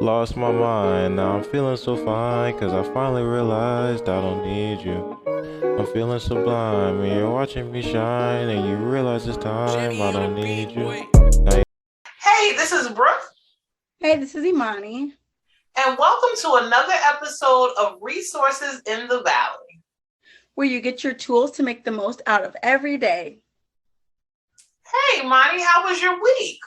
Lost my mind, now I'm feeling so fine, cause I finally realized I don't need you. I'm feeling sublime, and you're watching me shine, and you realize it's time I don't need you. Now Hey, this is Brooke, Hey, this is Imani. and welcome to another episode of Resources in the Valley. Where you get your tools to make the most out of every day. Hey, Imani, how was your week?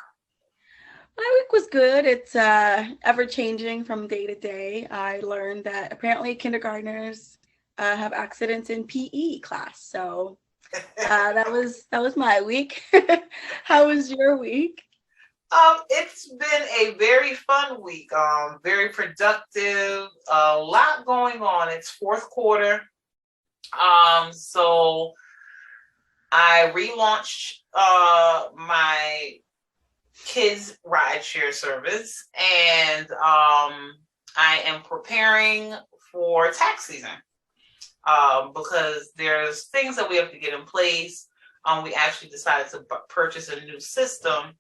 My week was good. It's ever changing from day to day. I learned that apparently kindergartners have accidents in PE class. So that was my week. How was your week? It's been a very fun week. Very productive. A lot going on. It's fourth quarter. So I relaunched my kids rideshare service, and I am preparing for tax season. Because there's things that we have to get in place. We actually decided to purchase a new system.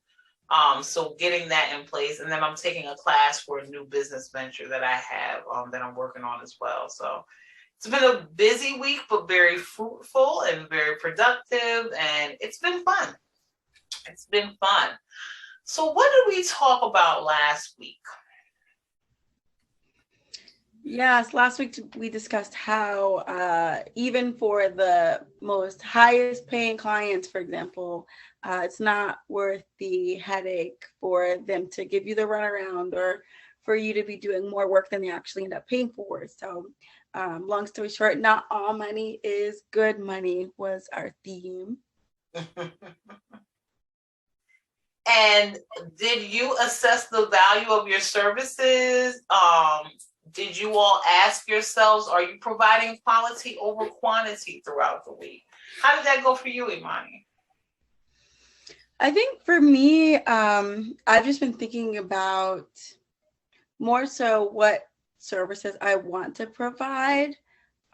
So getting that in place, and then I'm taking a class for a new business venture that I have that I'm working on as well. So it's been a busy week, but very fruitful and very productive, and it's been fun. It's been fun. So what did we talk about last week? Yes, last week we discussed how even for the most highest paying clients, for example, it's not worth the headache for them to give you the runaround or for you to be doing more work than they actually end up paying for. So, long story short, not all money is good money was our theme. And did you assess the value of your services? Did you all ask yourselves, are you providing quality over quantity throughout the week? How did that go for you, Imani? I think for me, I've just been thinking about more so what services I want to provide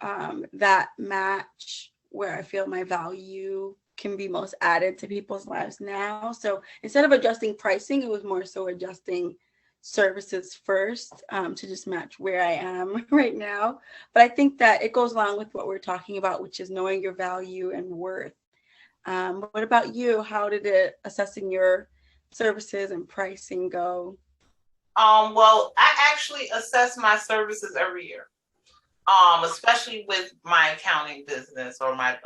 that match where I feel my value can be most added to people's lives now. So instead of adjusting pricing, it was more so adjusting services first to just match where I am right now. But I think that it goes along with what we're talking about, which is knowing your value and worth. What about you? How did it assessing your services and pricing go? Well, I actually assess my services every year. Especially with my accounting business or my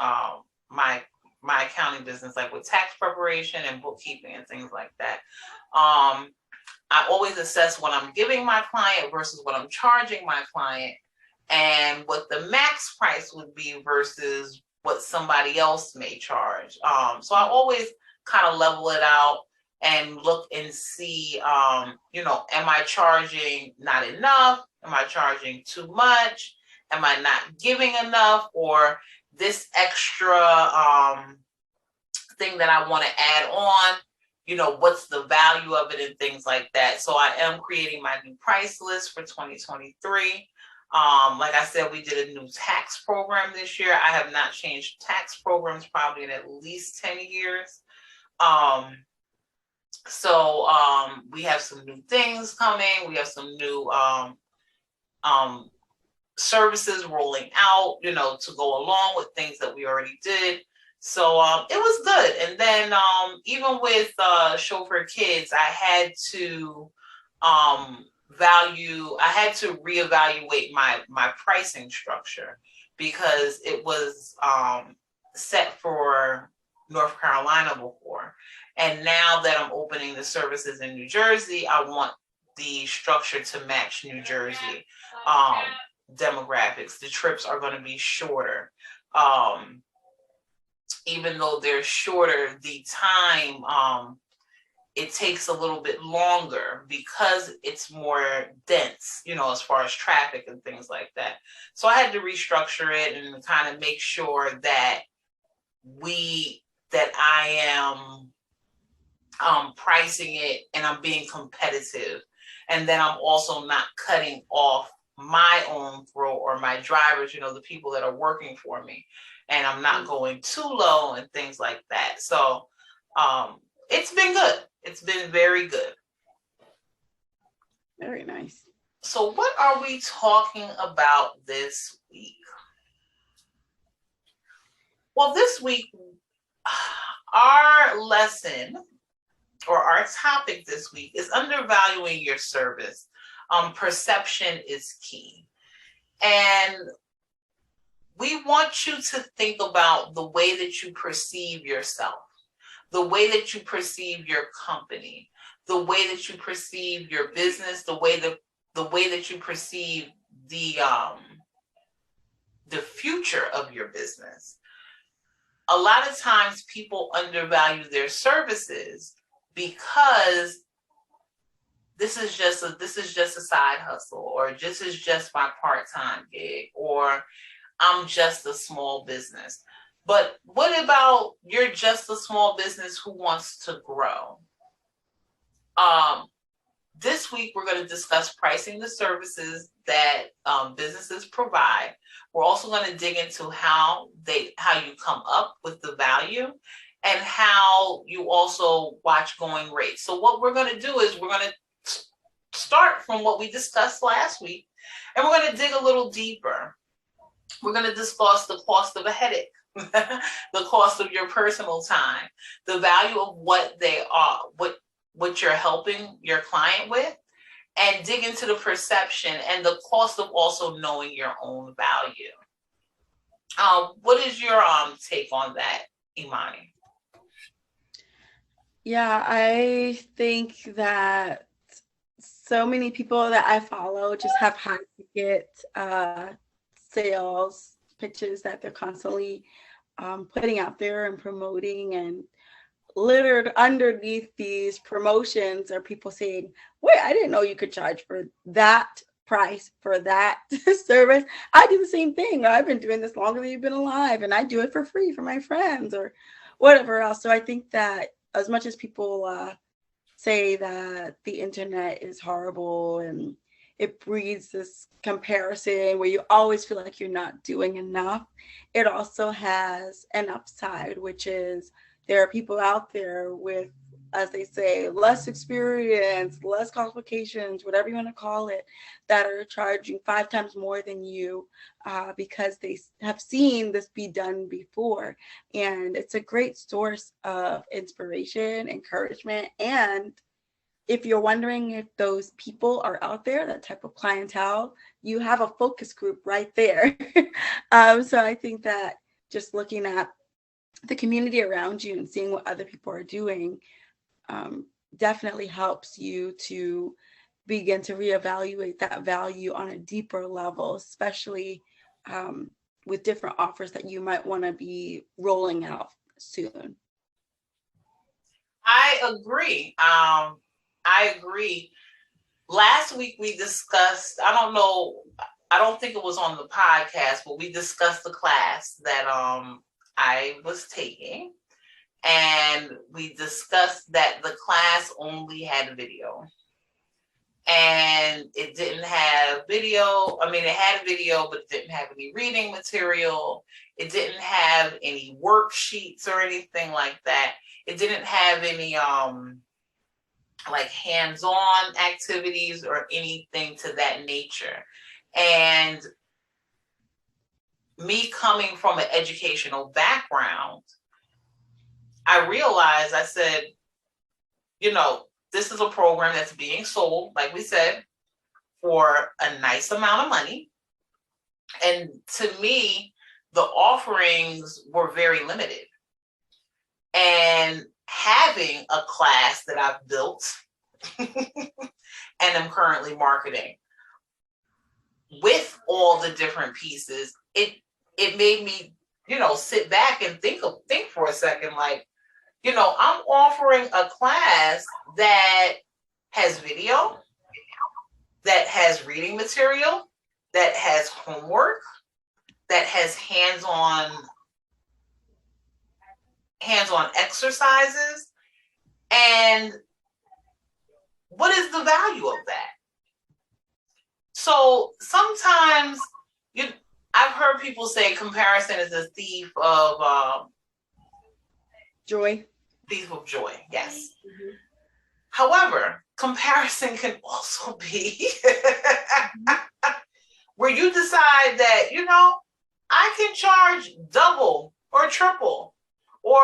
my accounting business, like with tax preparation and bookkeeping and things like that. I always assess what I'm giving my client versus what I'm charging my client, and what the max price would be versus what somebody else may charge. So I always kind of level it out and look and see, am I charging not enough? Am I charging too much? Am I not giving enough? Or this extra thing that I want to add on, what's the value of it and things like that. So I am creating my new price list for 2023. Like I said, we did a new tax program this year. I have not changed tax programs probably in at least 10 years. So we have some new things coming. We have some new services rolling out, to go along with things that we already did. So it was good. And then even with Chauffeur Kids, I had to reevaluate my pricing structure, because it was set for North Carolina before. And now that I'm opening the services in New Jersey, I want the structure to match New Jersey demographics. The trips are going to be shorter. Even though they're shorter, the time it takes a little bit longer because it's more dense, as far as traffic and things like that. So I had to restructure it and kind of make sure that I am pricing it and I'm being competitive. And then I'm also not cutting off my own throat or my drivers, the people that are working for me. And I'm not going too low and things like that. So it's been good. It's been very good. Very nice. So what are we talking about this week? Well, this week, our lesson or our topic this week is undervaluing your service. Perception is key. And we want you to think about the way that you perceive yourself, the way that you perceive your company, the way that you perceive your business, the way that you perceive the future of your business. A lot of times people undervalue their services because this is just a side hustle, or this is just my part-time gig, or I'm just a small business. But what about you're just a small business who wants to grow? This week, we're going to discuss pricing the services that businesses provide. We're also going to dig into how you come up with the value and how you also watch going rates. So what we're going to do is we're going to start from what we discussed last week, and we're going to dig a little deeper. We're going to discuss the cost of a headache, the cost of your personal time, the value of what they are, what you're helping your client with, and dig into the perception and the cost of also knowing your own value. What is your take on that, Imani? Yeah, I think that so many people that I follow just have high ticket sales pitches that they're constantly putting out there and promoting, and littered underneath these promotions are people saying, wait, I didn't know you could charge for that price for that service. I do the same thing. I've been doing this longer than you've been alive, and I do it for free for my friends or whatever else. So I think that as much as people say that the internet is horrible and it breeds this comparison where you always feel like you're not doing enough, it also has an upside, which is there are people out there with, as they say, less experience, less qualifications, whatever you want to call it, that are charging 5 times more than you because they have seen this be done before. And it's a great source of inspiration, encouragement. And if you're wondering if those people are out there, that type of clientele, you have a focus group right there. So I think that just looking at the community around you and seeing what other people are doing definitely helps you to begin to reevaluate that value on a deeper level, especially with different offers that you might want to be rolling out soon. I agree. I agree. Last week we discussed, I don't think it was on the podcast, but we discussed the class that I was taking, and we discussed that the class only had video, and it didn't have video. I mean, it had video, but it didn't have any reading material. It didn't have any worksheets or anything like that. It didn't have any like hands-on activities or anything to that nature. And me coming from an educational background, I realized, I said, this is a program that's being sold, like we said, for a nice amount of money. And to me, the offerings were very limited. And having a class that I've built and am currently marketing with all the different pieces, it made me, sit back and think for a second, like, I'm offering a class that has video, that has reading material, that has homework, that has hands-on exercises. And what is the value of that? So sometimes I've heard people say comparison is a thief of joy. Thief of joy, yes. Mm-hmm. However, comparison can also be where you decide that, you know, I can charge double or triple, or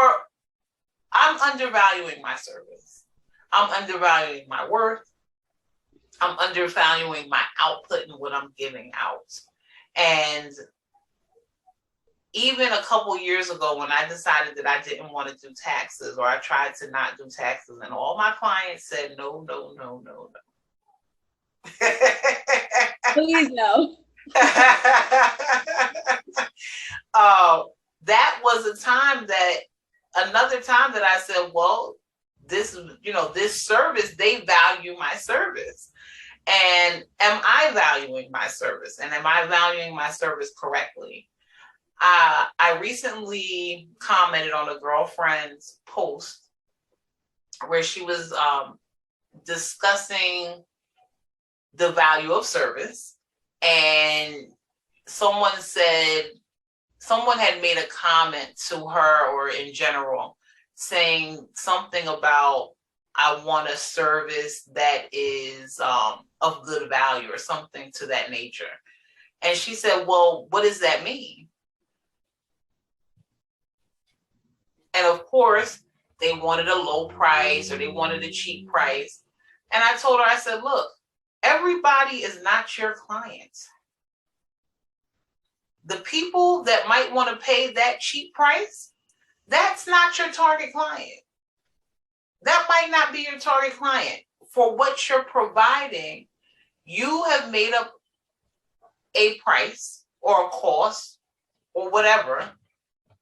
I'm undervaluing my service. I'm undervaluing my worth. I'm undervaluing my output and what I'm giving out. And even a couple years ago, when I decided that I didn't want to do taxes, or I tried to not do taxes, and all my clients said, no, no, no, no, no. Please no. That was another time that I said, well, this service, they value my service. And am I valuing my service? And am I valuing my service correctly? I recently commented on a girlfriend's post where she was discussing the value of service, and someone had made a comment to her, or in general, saying something about, I want a service that is of good value, or something to that nature. And she said, well, what does that mean? And of course, they wanted a low price, or they wanted a cheap price. And I told her, I said, look, everybody is not your client. The people that might want to pay that cheap price, that's not your target client. That might not be your target client. For what you're providing, you have made up a price or a cost or whatever,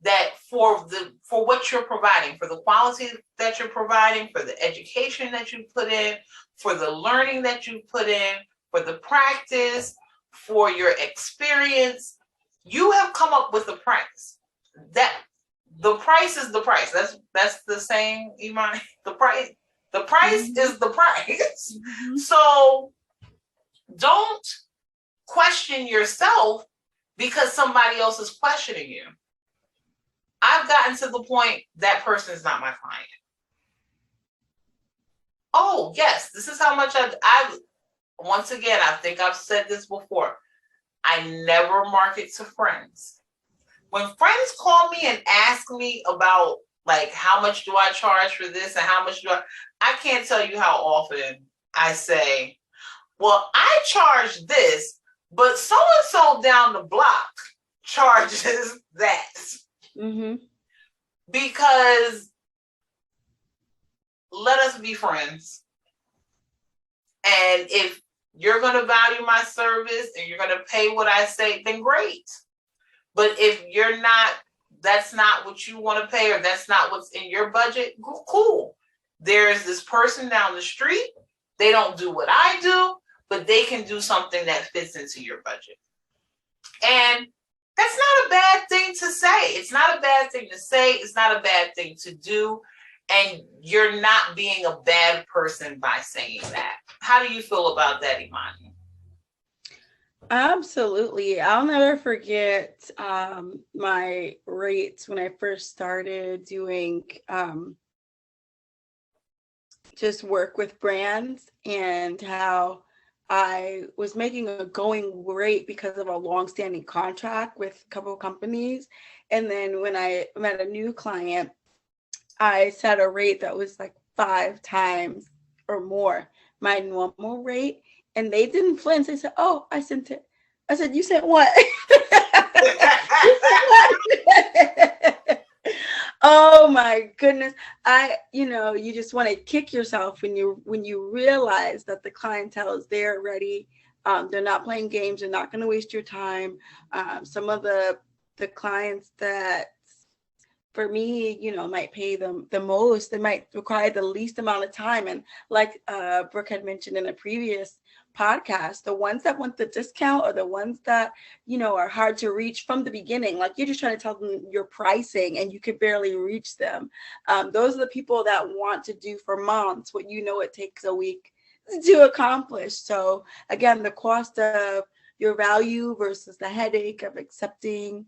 that for what you're providing, for the quality that you're providing, for the education that you put in, for the learning that you put in, for the practice, for your experience, you have come up with a price. That the price is the price. That's the saying, Imani. The price is the price. So don't question yourself because somebody else is questioning you. I've gotten to the point that person is not my client. Oh, yes, this is how much I once again, I think I've said this before. I never market to friends. When friends call me and ask me about, like, how much do I charge for this and how much I can't tell you how often I say, well, I charge this, but so-and-so down the block charges that. Mm-hmm. Because let us be friends. And if you're going to value my service and you're going to pay what I say, then great. But if you're not, that's not what you want to pay, or that's not what's in your budget, cool. There's this person down the street. They don't do what I do, but they can do something that fits into your budget. And that's not a bad thing to say. It's not a bad thing to say. It's not a bad thing to do. And you're not being a bad person by saying that. How do you feel about that, Imani? Absolutely. I'll never forget my rates when I first started doing just work with brands, and how I was making a going rate because of a long-standing contract with a couple of companies. And then when I met a new client, I set a rate that was like 5 times or more my normal rate. And they didn't flinch. They said, oh, I sent it. I said, you sent what? Oh my goodness. You just want to kick yourself when you realize that the clientele is there ready. They're not playing games. They're not going to waste your time. Some of the clients that, for me, might pay them the most, they might require the least amount of time. And like Brooke had mentioned in a previous podcast, the ones that want the discount are the ones that, are hard to reach from the beginning. Like, you're just trying to tell them your pricing and you could barely reach them. Those are the people that want to do for months what it takes a week to accomplish. So again, the cost of your value versus the headache of accepting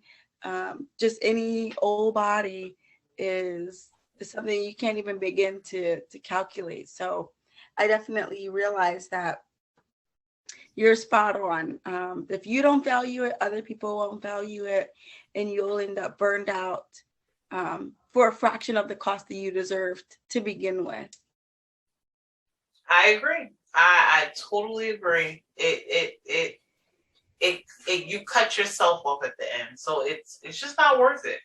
just any old body is something you can't even begin to calculate. So I definitely realized that you're spot on. If you don't value it, other people won't value it, and you'll end up burned out for a fraction of the cost that you deserved to begin with. I agree. I totally agree. You cut yourself off at the end, so it's just not worth it.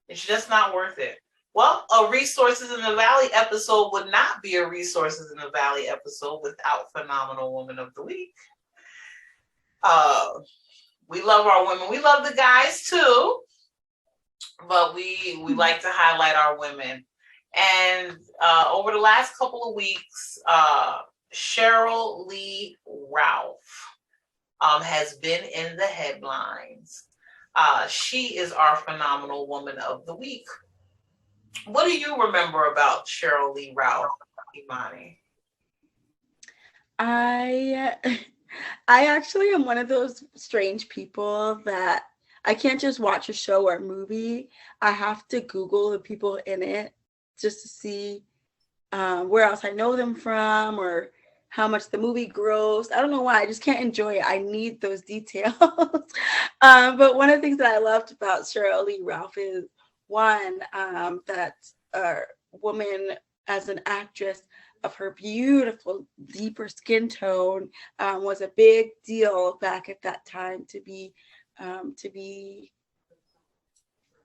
It's just not worth it. Well, a Resources in the Valley episode would not be a Resources in the Valley episode without Phenomenal Woman of the Week. We love our women. We love the guys too, but we like to highlight our women. And over the last couple of weeks, Sheryl Lee Ralph has been in the headlines. She is our Phenomenal Woman of the Week. What do you remember about Sheryl Lee Ralph, Imani? I actually am one of those strange people that I can't just watch a show or a movie. I have to Google the people in it just to see where else I know them from or how much the movie grossed. I don't know why. I just can't enjoy it. I need those details. But one of the things that I loved about Sheryl Lee Ralph is one, that woman as an actress of her beautiful, deeper skin tone was a big deal back at that time to be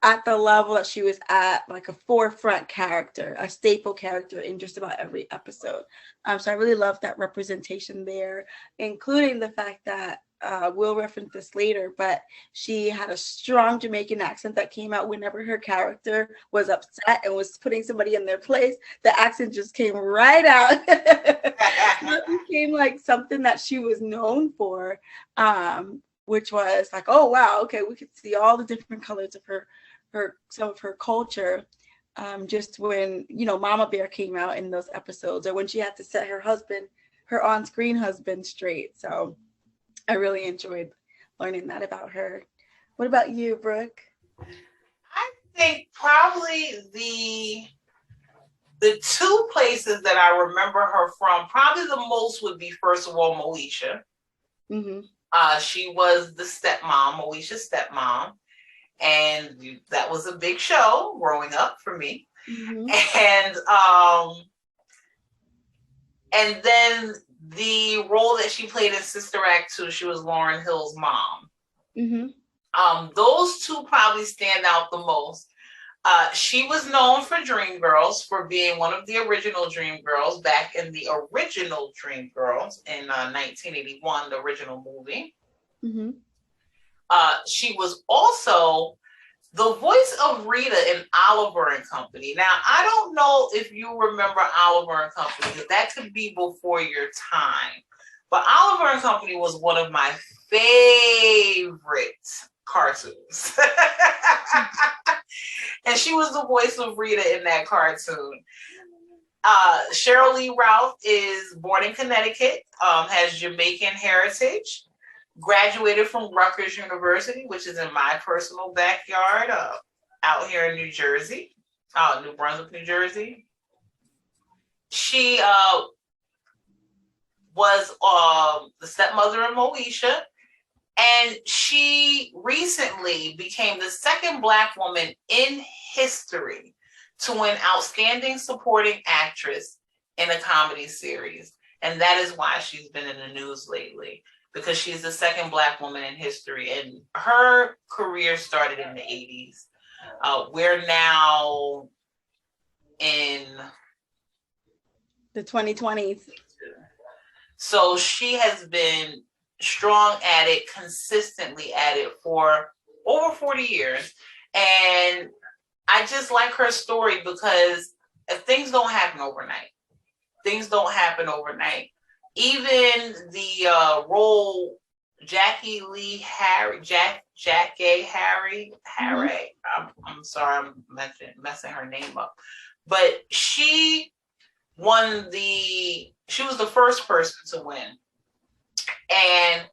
at the level that she was at, like a forefront character, a staple character in just about every episode. So I really love that representation there, including the fact that we'll reference this later, but she had a strong Jamaican accent that came out whenever her character was upset and was putting somebody in their place. The accent just came right out. It became like something that she was known for, which was like, oh wow, okay, we could see all the different colors of some of her culture. Just when Mama Bear came out in those episodes, or when she had to set her on-screen husband straight. So I really enjoyed learning that about her. What about you, Brooke? I think probably the two places that I remember her from, probably the most would be, first of all, Moesha. Mm-hmm. She was the stepmom, Moesha's stepmom, and that was a big show growing up for me. Mm-hmm. And then the role that she played in Sister Act 2, she was Lauryn Hill's mom. Mm-hmm. Those two probably stand out the most. She was known for Dreamgirls, for being one of the original Dreamgirls back in the original Dreamgirls in 1981, the original movie. Mm-hmm. She was also the voice of Rita in Oliver and Company. Now, I don't know if you remember Oliver and Company, because that could be before your time. But Oliver and Company was one of my favorite cartoons. And she was the voice of Rita in that cartoon. Sheryl Lee Ralph is born in Connecticut, has Jamaican heritage, graduated from Rutgers University, which is in my personal backyard, out here in New Jersey, New Brunswick, New Jersey. She was the stepmother of Moesha, and she recently became the second Black woman in history to win Outstanding Supporting Actress in a Comedy Series. And that is why she's been in the news lately, because she's the second Black woman in history. And her career started in the 80s. We're now in the 2020s. So she has been strong at it, consistently at it for over 40 years. And I just like her story, because if things don't happen overnight. Things don't happen overnight. Even the role Jackie Lee Harry, I'm sorry, I'm messing her name up. But she was the first person to win. And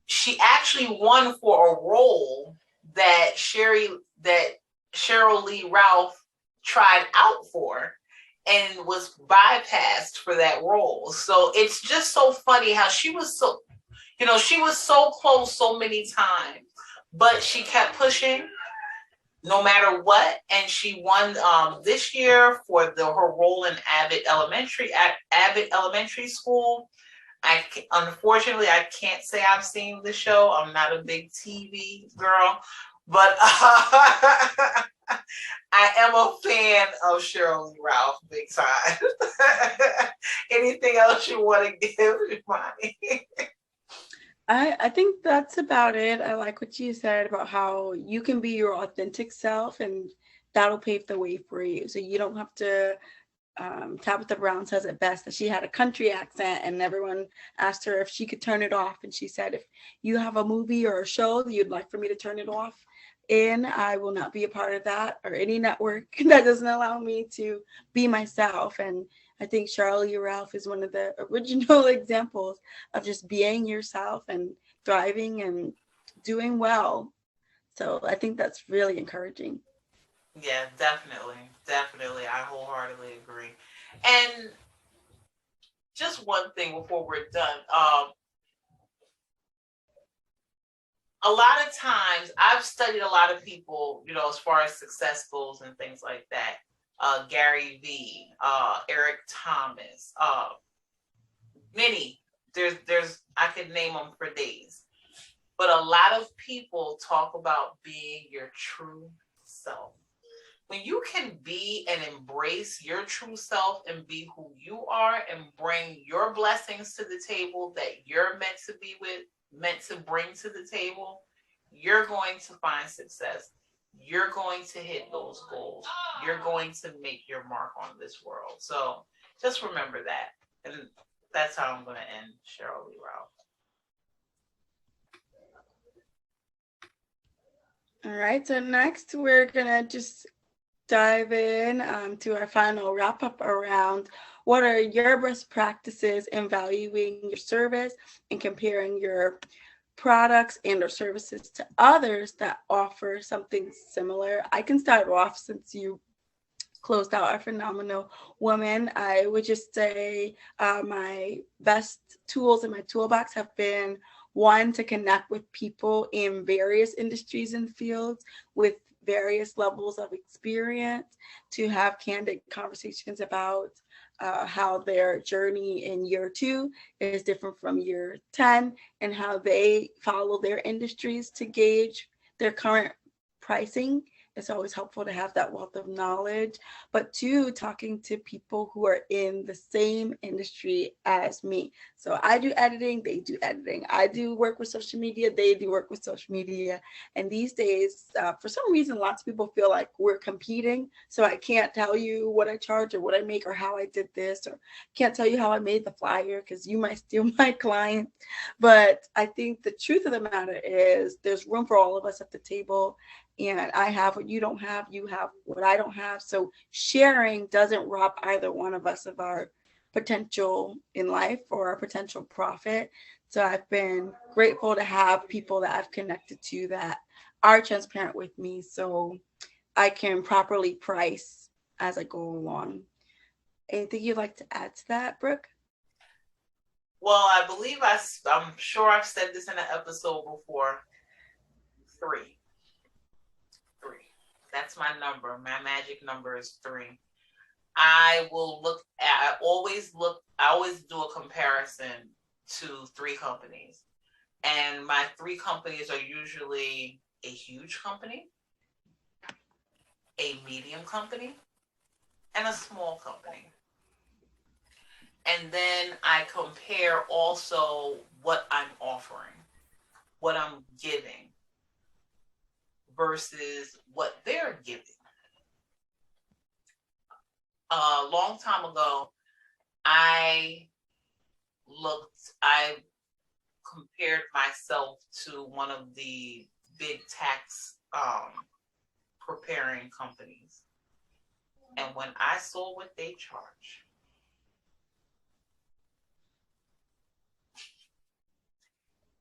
she actually won for a role that Sheryl Lee Ralph tried out for. and was bypassed for that role. So it's just so funny how she was so, she was so close so many times, but she kept pushing no matter what, and she won this year for her role in Abbott Elementary School. Unfortunately, I can't say I've seen the show. I'm not a big TV girl, but I am a fan of Sheryl Lee Ralph, big time. Anything else you want to give, Imani? I think that's about it. I like what you said about how you can be your authentic self, and that'll pave the way for you. So you don't have to. Tabitha Brown says it best that she had a country accent, and everyone asked her if she could turn it off, and she said, "If you have a movie or a show that you'd like for me to turn it off in, I will not be a part of that or any network that doesn't allow me to be myself." And I think Sheryl Lee Ralph is one of the original examples of just being yourself and thriving and doing well. So I think that's really encouraging. Yeah, definitely. Definitely. I wholeheartedly agree. And just one thing before we're done. A lot of times I've studied a lot of people, as far as success goals and things like that. Gary Vee, Eric Thomas, many. There's I could name them for days. But a lot of people talk about being your true self. When you can be and embrace your true self and be who you are and bring your blessings to the table that you're meant to bring to the table, you're going to find success. You're going to hit those goals. You're going to make your mark on this world. So just remember that. And that's how I'm going to end Sheryl Lee Ralph. All right, so next we're gonna just dive in to our final wrap up around what are your best practices in valuing your service and comparing your products and or services to others that offer something similar. I can start off since you closed out our phenomenal woman. I would just say my best tools in my toolbox have been one, to connect with people in various industries and fields with various levels of experience, to have candid conversations about how their journey in year 2 is different from year 10, and how they follow their industries to gauge their current pricing. It's always helpful to have that wealth of knowledge. But 2, talking to people who are in the same industry as me. So I do editing, they do editing. I do work with social media, they do work with social media. And these days, for some reason, lots of people feel like we're competing. So I can't tell you what I charge or what I make or how I did this, or can't tell you how I made the flyer because you might steal my client. But I think the truth of the matter is there's room for all of us at the table. And I have what you don't have, you have what I don't have. So sharing doesn't rob either one of us of our potential in life or our potential profit. So I've been grateful to have people that I've connected to that are transparent with me so I can properly price as I go along. Anything you'd like to add to that, Brooke? Well, I'm sure I've said this in an episode before. 3. That's my number. My magic number is 3. I always do a comparison to 3 companies. And my 3 companies are usually a huge company, a medium company, and a small company. And then I compare also what I'm offering, what I'm giving, versus what they're giving. A long time ago, I compared myself to one of the big tax preparing companies. And when I saw what they charge,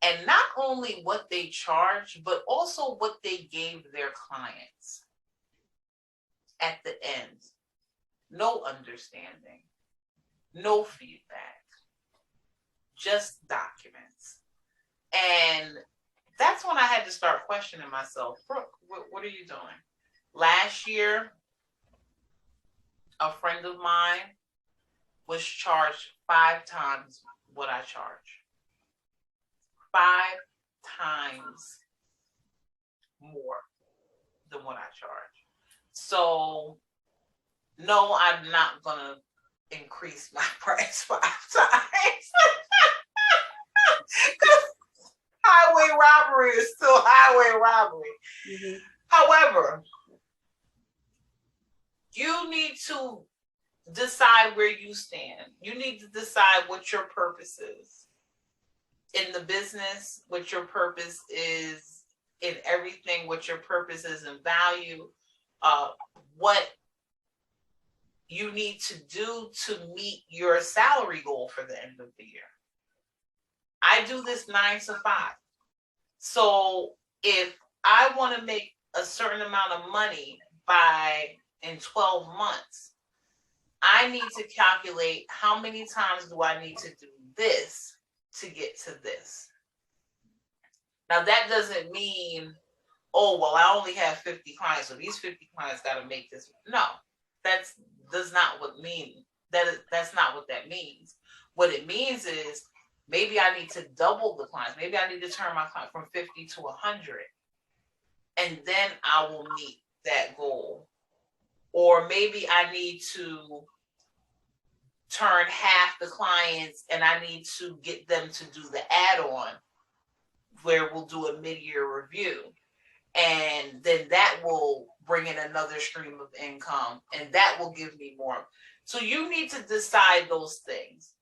and not only what they charge, but also what they gave their clients at the end, no understanding, no feedback, just documents. And that's when I had to start questioning myself. Brooke, what are you doing? Last year, a friend of mine was charged 5 times what I charge. 5 times more than what I charge. So, no, I'm not going to increase my price 5 times. Because highway robbery is still highway robbery. Mm-hmm. However, you need to decide where you stand. You need to decide what your purpose is in the business, what your purpose is in everything, what your purpose is in value, what you need to do to meet your salary goal for the end of the year. I do this 9 to 5. So if I want to make a certain amount of money in 12 months, I need to calculate how many times do I need to do this to get to this. Now that doesn't mean, oh, well, I only have 50 clients, so these 50 clients got to make this. No, that's not what that means. What it means is maybe I need to double the clients. Maybe I need to turn my client from 50 to 100. And then I will meet that goal. Or maybe I need to turn half the clients and I need to get them to do the add-on where we'll do a mid-year review. And then that will bring in another stream of income and that will give me more. So you need to decide those things.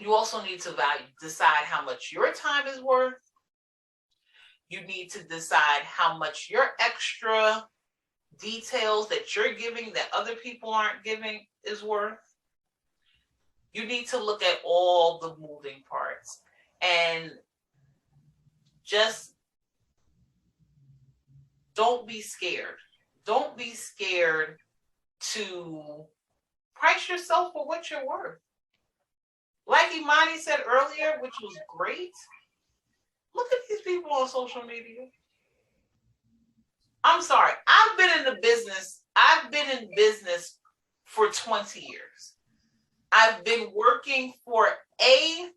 You also need to decide how much your time is worth. You need to decide how much your extra details that you're giving that other people aren't giving is worth. You need to look at all the moving parts and just don't be scared. Don't be scared to price yourself for what you're worth. Like Imani said earlier, which was great, look at these people on social media. I'm sorry. I've been in business for 20 years. I've been working for a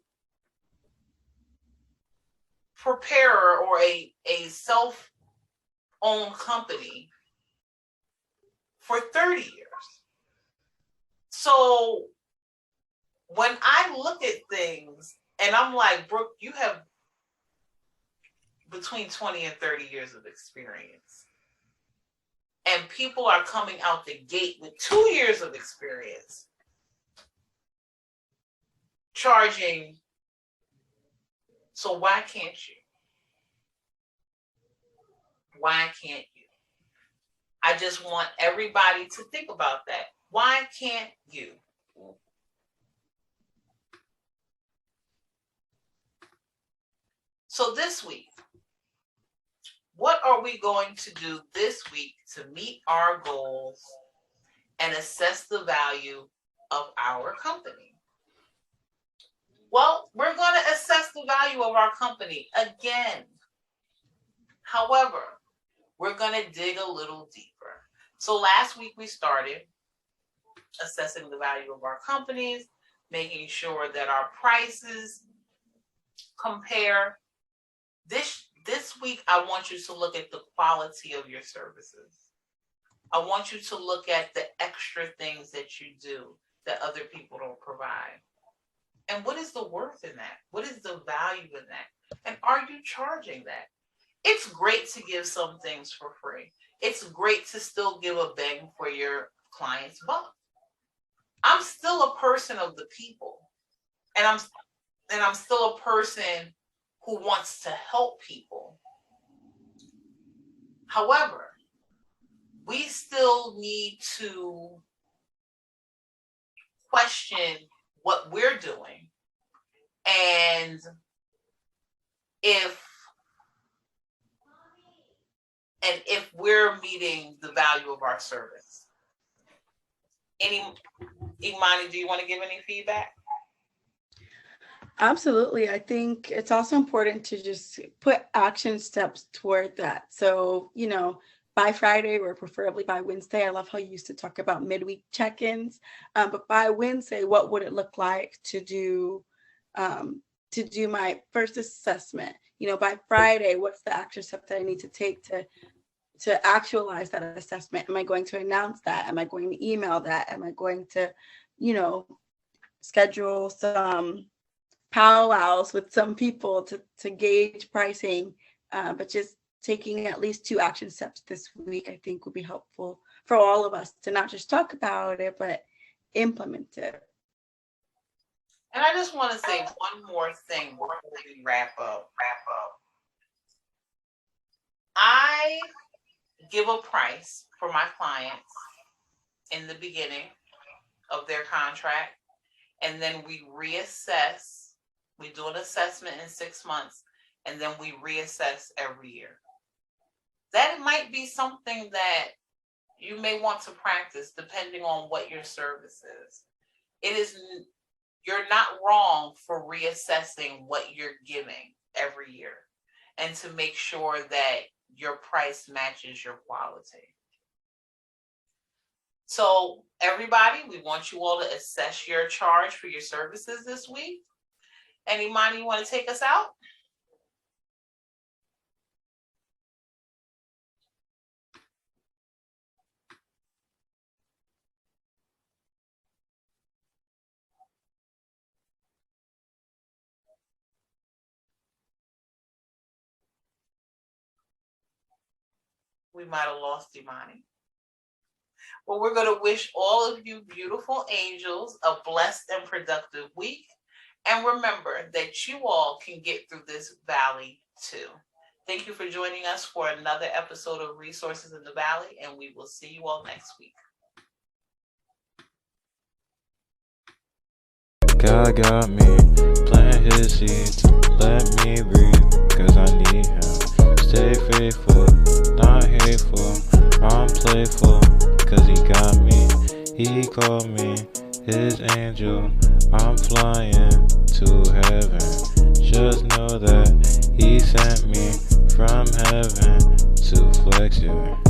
preparer or a self-owned company for 30 years. So when I look at things and I'm like, Brooke, you have between 20 and 30 years of experience. And people are coming out the gate with 2 years of experience, charging. So why can't you? Why can't you? I just want everybody to think about that. Why can't you? So this week, what are we going to do this week to meet our goals and assess the value of our company? Well, we're going to assess the value of our company again. However, we're going to dig a little deeper. So last week we started assessing the value of our companies, making sure that our prices compare. This week, I want you to look at the quality of your services. I want you to look at the extra things that you do that other people don't provide. And what is the worth in that? What is the value in that? And are you charging that? It's great to give some things for free. It's great to still give a bang for your client's buck. I'm still a person of the people. And I'm still a person who wants to help people. However, we still need to question what we're doing and if we're meeting the value of our service. Imani, do you want to give any feedback? Absolutely. I think it's also important to just put action steps toward that. So, by Friday or preferably by Wednesday, I love how you used to talk about midweek check-ins. But by Wednesday, what would it look like to do my first assessment? By Friday, what's the action step that I need to take to actualize that assessment? Am I going to announce that? Am I going to email that? Am I going to, schedule some powwows with some people to gauge pricing? But just taking at least 2 action steps this week, I think would be helpful for all of us to not just talk about it, but implement it. And I just want to say one more thing before we wrap up. I give a price for my clients in the beginning of their contract, and then we reassess. We do an assessment in 6 months, and then we reassess every year. That might be something that you may want to practice depending on what your service is. You're not wrong for reassessing what you're giving every year and to make sure that your price matches your quality. So everybody, we want you all to assess your charge for your services this week. And Imani, you want to take us out? We might have lost Imani. Well, we're going to wish all of you beautiful angels a blessed and productive week. And remember that you all can get through this valley too. Thank you for joining us for another episode of Resources in the Valley, and we will see you all next week. God got me, plant his seeds, let me breathe, cause I need him. Stay faithful, not hateful, I'm playful, cause he got me. He called me his angel, I'm flying to heaven. Just know that he sent me from heaven to flex it.